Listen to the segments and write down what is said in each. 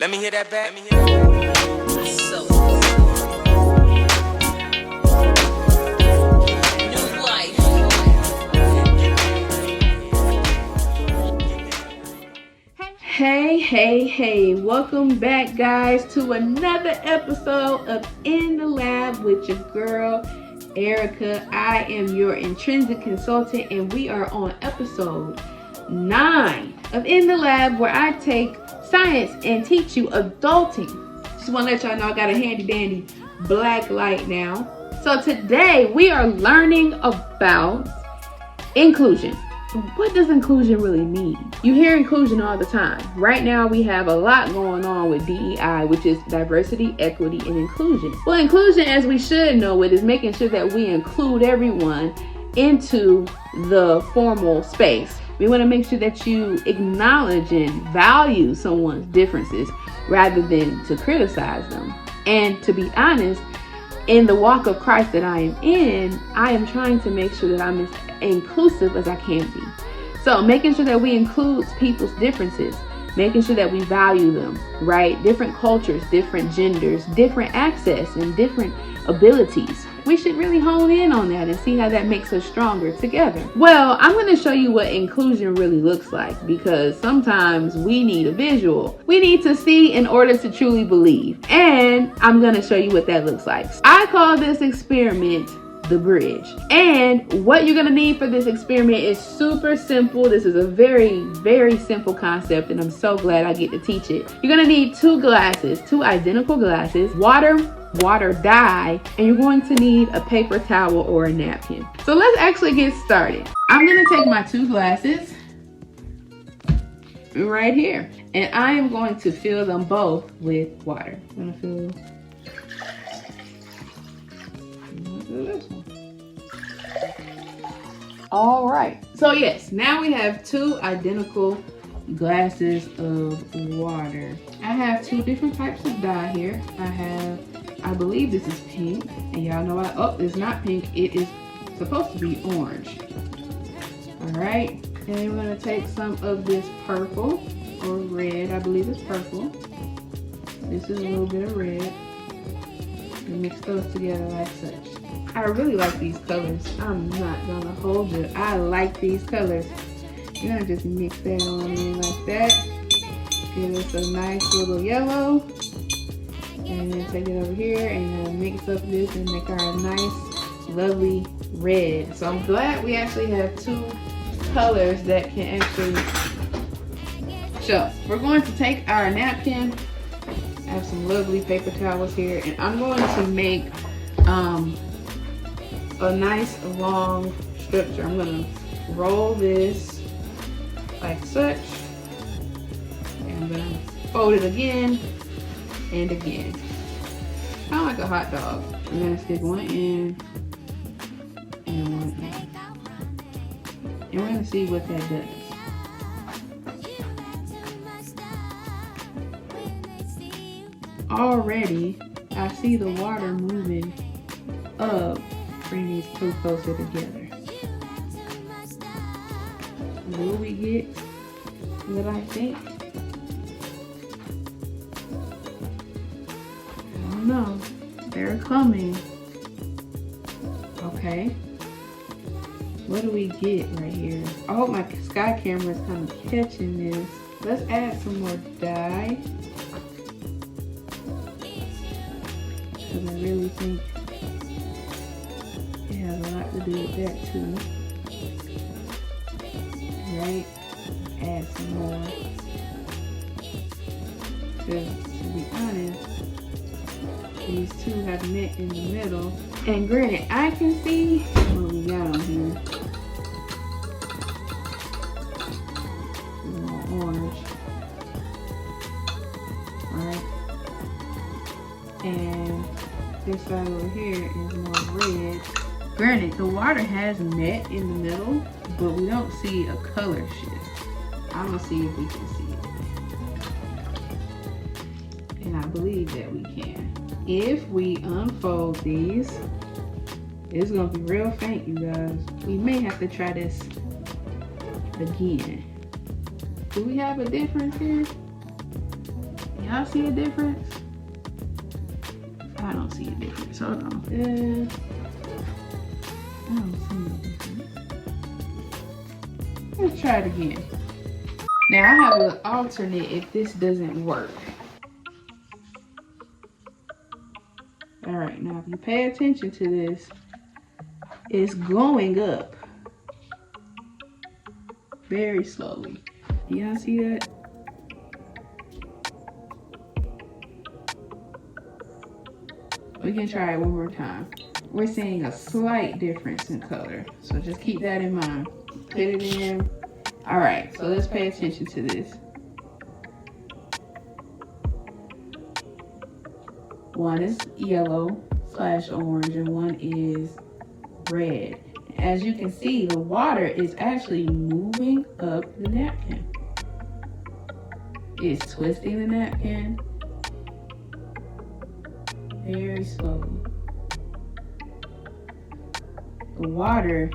Let me hear that back. Let me hear that back. So, new life. Hey, welcome back, guys, to another episode of In the Lab with your girl, Erica. I am your intrinsic consultant, and we are on episode 9 of In the Lab, where I take science and teach you adulting. Just want to let y'all know I got a handy dandy black light now. So today we are learning about inclusion. What does inclusion really mean? You hear inclusion all the time. Right now we have a lot going on with DEI, which is diversity, equity, and inclusion. Well, inclusion, as we should know it, is making sure that we include everyone into the formal space. We want to make sure that you acknowledge and value someone's differences rather than to criticize them. And to be honest, in the walk of Christ that I am in, I am trying to make sure that I'm as inclusive as I can be. So making sure that we include people's differences, making sure that we value them, right? Different cultures, different genders, different access, and different abilities. We should really hone in on that and see how that makes us stronger together. Well, I'm going to show you what inclusion really looks like, because sometimes we need a visual. We need to see in order to truly believe. And I'm going to show you what that looks like. I call this experiment the bridge. And what you're going to need for this experiment is super simple. This is a very, very simple concept, and I'm so glad I get to teach it. You're going to need 2 glasses, 2 identical glasses, water dye, and you're going to need a paper towel or a napkin. So let's actually get started. I'm going to take my 2 glasses right here, and I am going to fill them both with water. I'm going to fill this one. All right, so yes, now we have 2 identical glasses of water. I have 2 different types of dye here. I believe this is pink, and y'all know it's not pink, it is supposed to be orange. All right, and we're gonna take some of this purple or red. I believe it's purple. This is a little bit of red, and mix those together like such. I really like these colors. I'm not gonna hold it. I like these colors. You're gonna just mix that on in like that. Give us a nice little yellow. And then take it over here and mix up this and make our nice, lovely red. So I'm glad we actually have 2 colors that can actually show. We're going to take our napkin. I have some lovely paper towels here, and I'm going to make a nice long structure. I'm going to roll this like such, and I'm going to fold it again and again, kind of like a hot dog. I'm going to stick one in and one in, and we're going to see what that does. Already I see the water moving up, bring these 2 closer together. Will we get what I think? No, they're coming. Okay, what do we get right here? I hope my sky camera is kind of catching this. Let's add some more dye, because I really think it has a lot to do with that too. Right? Add some more, because to be honest, these 2 have met in the middle. And granted, I can see what we got on here. More orange. Alright. And this side over here is more red. Granted, the water has met in the middle, but we don't see a color shift. I'm gonna see if we can see it. And I believe that we can. If we unfold these, it's gonna be real faint, you guys. We may have to try this again. Do we have a difference here? y'all see a difference? I don't see a difference. Hold on. I don't see a difference. Let's try it again. Now I have an alternate if this doesn't work. All right, now if you pay attention to this, it's going up very slowly. Y'all see that? We can try it one more time. We're seeing a slight difference in color, so just keep that in mind. Put it in. All right, so let's pay attention to this. One is yellow/orange and one is red. As you can see, the water is actually moving up the napkin. It's twisting the napkin very slowly. The water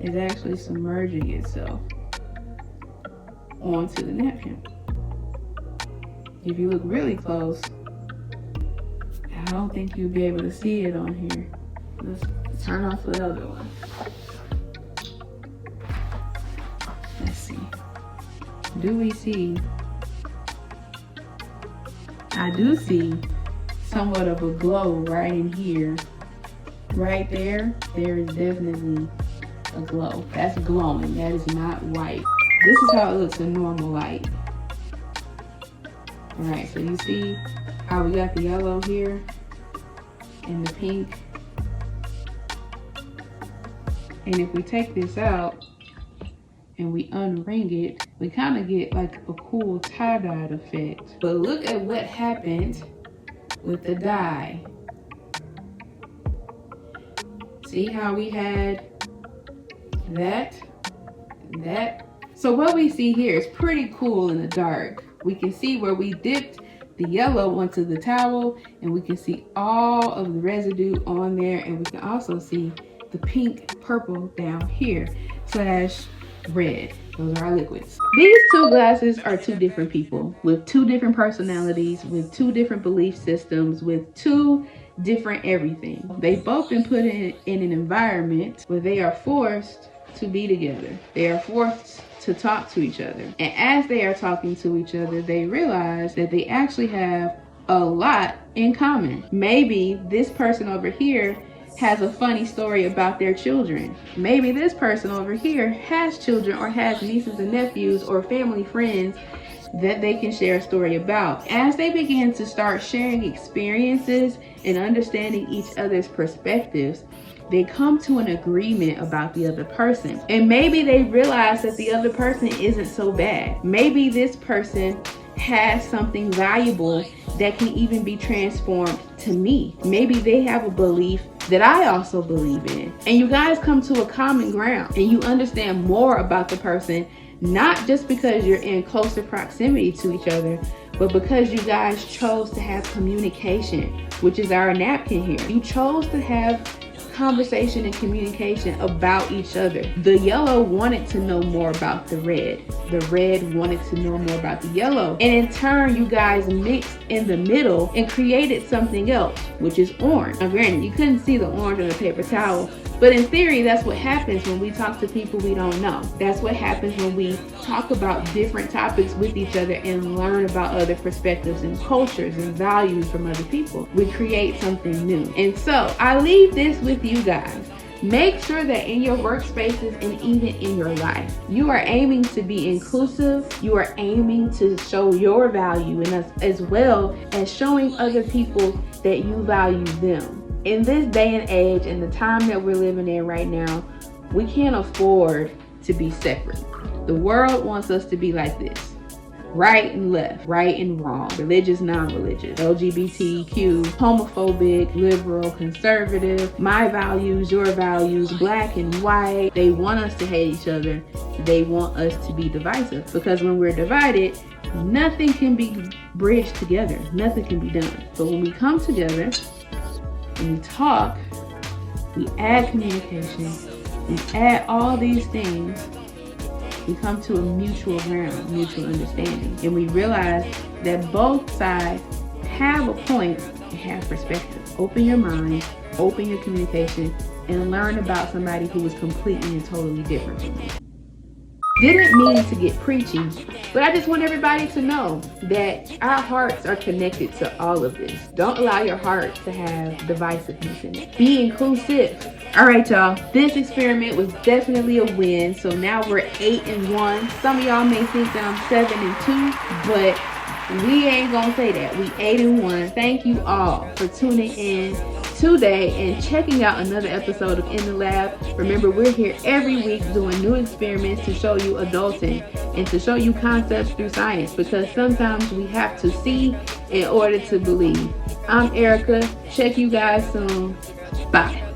is actually submerging itself onto the napkin. If you look really close, I don't think you'll be able to see it on here. Let's turn off the other one. Let's see. Do we see? I do see somewhat of a glow right in here. Right there, there is definitely a glow. That's glowing. That is not white. This is how it looks in normal light. All right, so you see how we got the yellow here and the pink. And if we take this out and we unring it, we kind of get like a cool tie-dyed effect. But look at what happened with the dye. See how we had that. So what we see here is pretty cool in the dark. We can see where we dipped the yellow onto the towel, and we can see all of the residue on there, and we can also see the pink, purple down here slash red. Those are our liquids. These two glasses are two different people with two different personalities, with two different belief systems, with two different everything. They've both been put in an environment where they are forced to be together. They are forced to talk to each other. And as they are talking to each other, they realize that they actually have a lot in common. Maybe this person over here has a funny story about their children. Maybe this person over here has children or has nieces and nephews or family friends that they can share a story about. As they begin to start sharing experiences and understanding each other's perspectives, they come to an agreement about the other person. And maybe they realize that the other person isn't so bad. Maybe this person has something valuable that can even be transformed to me. Maybe they have a belief that I also believe in. And you guys come to a common ground and you understand more about the person, not just because you're in closer proximity to each other, but because you guys chose to have communication, which is our napkin here. You chose to have conversation and communication about each other. The yellow wanted to know more about the red. The red wanted to know more about the yellow. And in turn, you guys mixed in the middle and created something else, which is orange. Now granted, you couldn't see the orange on the paper towel, but in theory, that's what happens when we talk to people we don't know. That's what happens when we talk about different topics with each other and learn about other perspectives and cultures and values from other people. We create something new. And so I leave this with you guys. Make sure that in your workspaces and even in your life, you are aiming to be inclusive. You are aiming to show your value, and as well as showing other people that you value them. In this day and age, in the time that we're living in right now, we can't afford to be separate. The world wants us to be like this: right and left, right and wrong, religious, non-religious, LGBTQ, homophobic, liberal, conservative, my values, your values, black and white. They want us to hate each other. They want us to be divisive, because when we're divided, nothing can be bridged together. Nothing can be done. But when we come together and we talk, we add communication, we add all these things, We come to a mutual ground, mutual understanding. And we realize that both sides have a point and have perspective. Open your mind, open your communication, and learn about somebody who is completely and totally different from you. Didn't mean to get preachy, but I just want everybody to know that our hearts are connected to all of this. Don't allow your heart to have divisiveness in it. Be inclusive. All right, y'all. This experiment was definitely a win. So now we're 8-1. Some of y'all may think that I'm 7-2, but we ain't gonna say that. We 8-1. Thank you all for tuning in today and checking out another episode of In the Lab. Remember, we're here every week doing new experiments to show you adulting and to show you concepts through science, because sometimes we have to see in order to believe. I'm Erica. Check you guys soon. Bye.